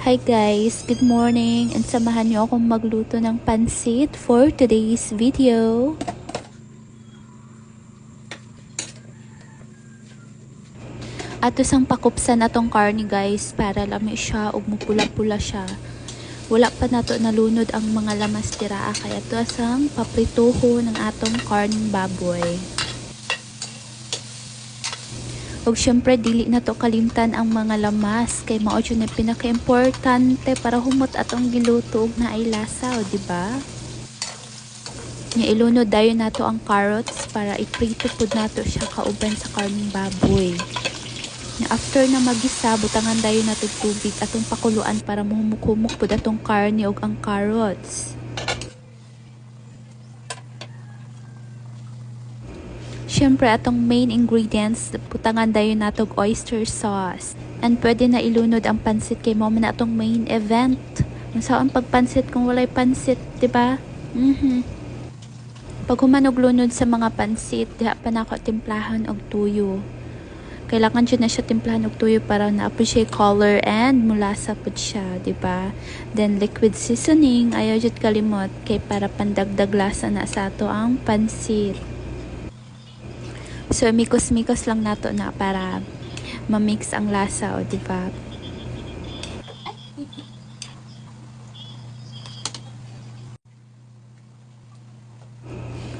Hi guys, good morning and samahan niyo akong magluto ng pansit for today's video. Ato sang pakupsan atong karni guys para lami siya ug mupula-pula siya. Wala pa nato nalunod ang mga lamas tiraa kaya ato sang paprituho ng atong karning baboy. Ug syempre dili na to kalimtan ang mga lamas kay mao jud na pinaka-importante para humot atong giluto ug naay lasa, o di ba? Nya ilunod dayon nato ang carrots para iprito pud nato siya kauban sa karning baboy. Nya after na magisa, butangan dayon nato tubig atong pakuluan para mahumok-humok pud atong karne ug ang carrots. Siyempre, atong main ingredients, putangan dayon natog oyster sauce. And pwede na ilunod ang pansit kay mo na atong main event. Saan pagpansit kung walay pansit, diba? Pag humanog lunod sa mga pansit, diha pa na ako timplahan og tuyo. Kailangan dyan na siya timplahan og tuyo para na-appreciate color and mulasa po siya, diba? Then liquid seasoning, ayaw dyan kalimot kay para pandagdag lasa na sa ato ang pansit. So, mikos-mikos lang nato na para ma-mix ang lasa, o diba?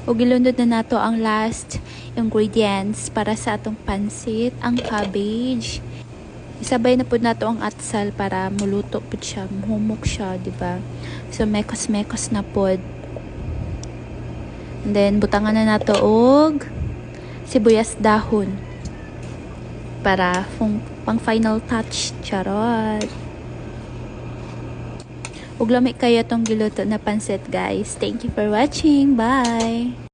O gilundod na nato ang last ingredients para sa atong pansit, ang cabbage. Isabay na po nato ang atsal para muluto po siya, humok siya, diba? So, mekos-mekos na po. And then, butangan na nato og sibuyas dahon para pang final touch. Charot. Ug lami kayo tong giluto na pansit guys. Thank you for watching. Bye.